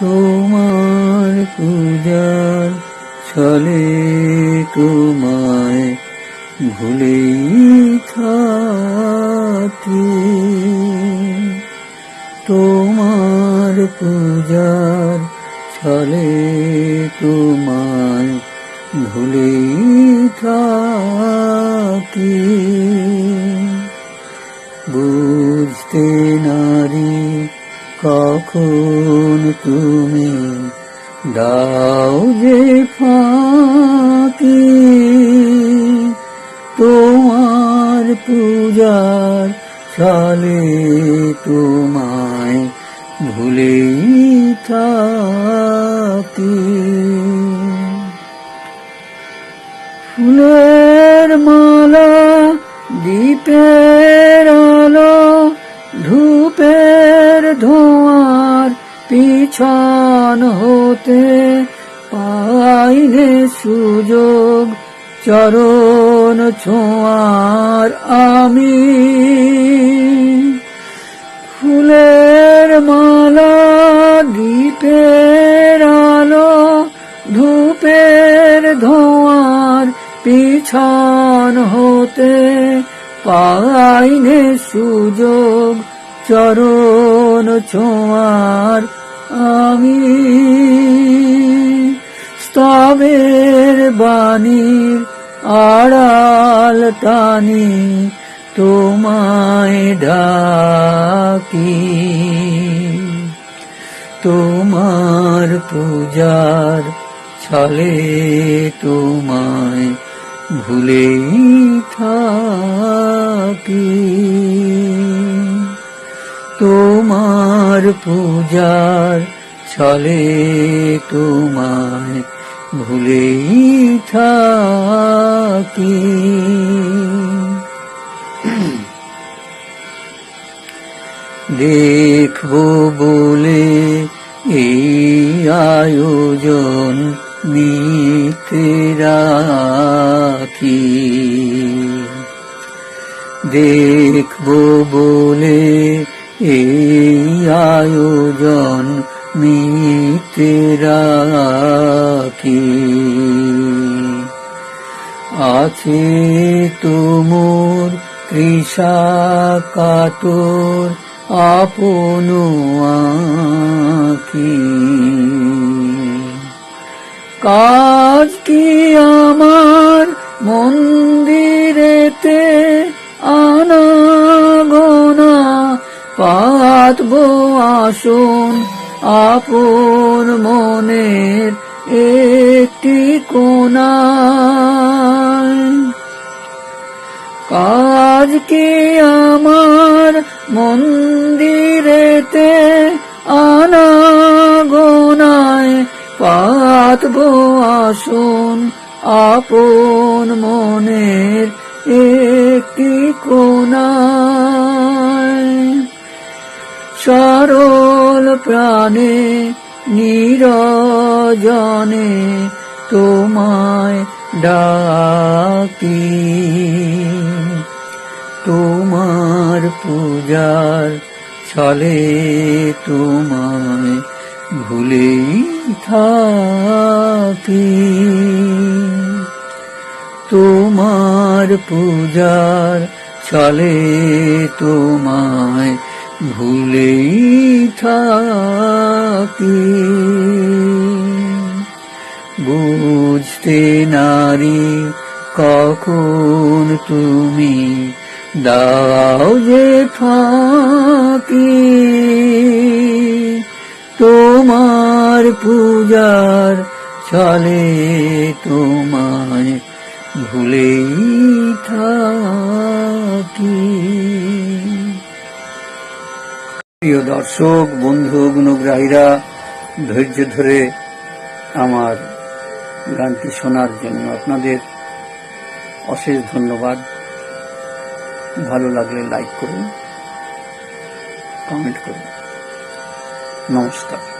তোমার পূজার ছলে তোমায় ভুলেই থাকি। তোমার পূজার ছলে তোমায় ভুলেই থাকি। বুঝতে নারি কখন তুমি দাও যে ফাঁকি। তোমার পূজার ছলে তোমায় ভুলেই থাকি। ফুলের মালা দীপের আলো ধূপের ধোঁয়ার পিছন হতে পাইনে সুযোগ চরণ ছোঁয়ার আমি। ফুলের মালা দীপের আলো ধূপের ধোঁয়ার পিছন হতে পাইনে সুযোগ চরণ ছোঁয়ার আমি। স্তবের বাণীর আড়াল টানি তোমায় ডাকি। তোমার পূজার ছলে তোমায় ভুলেই থাকি। তোমার পূজার ছলে তোমায় ভুলেই থাকি। দেখবো বলে এই আয়োজন নিতে রাখি। দেখবো বলে এই আয়োজন নিতে রাখি। আছে তোমর তৃষা কাতর আপন আঁখি। কাজ কি আমার মন্দিরেতে আনাগোনা পাতবো আসন আপন মনের একটি কোণায়। কাজ কি আমার মন্দিরেতে আনাগোনায় পাতবো আসন আপন মনের একটি কোণায়। সরল প্রাণে নিরজনে তোমায় ডাকি। তোমার পূজার ছলে তোমায় ভুলেই থাকি। তোমার পূজার ছলে তোমায় ভুলেই থাকি। বুঝতে নারি কখন তুমি দাও যে ফাঁকি। তোমার পূজার ছলে তোমায় ভুলেই থাকি। প্রিয় দর্শক বন্ধু গুণগ্রাহীরা, ধৈর্য ধরে আমার গানটি শোনার জন্য আপনাদের অশেষ ধন্যবাদ। ভালো লাগলে লাইক করুন, কমেন্ট করুন। নমস্কার।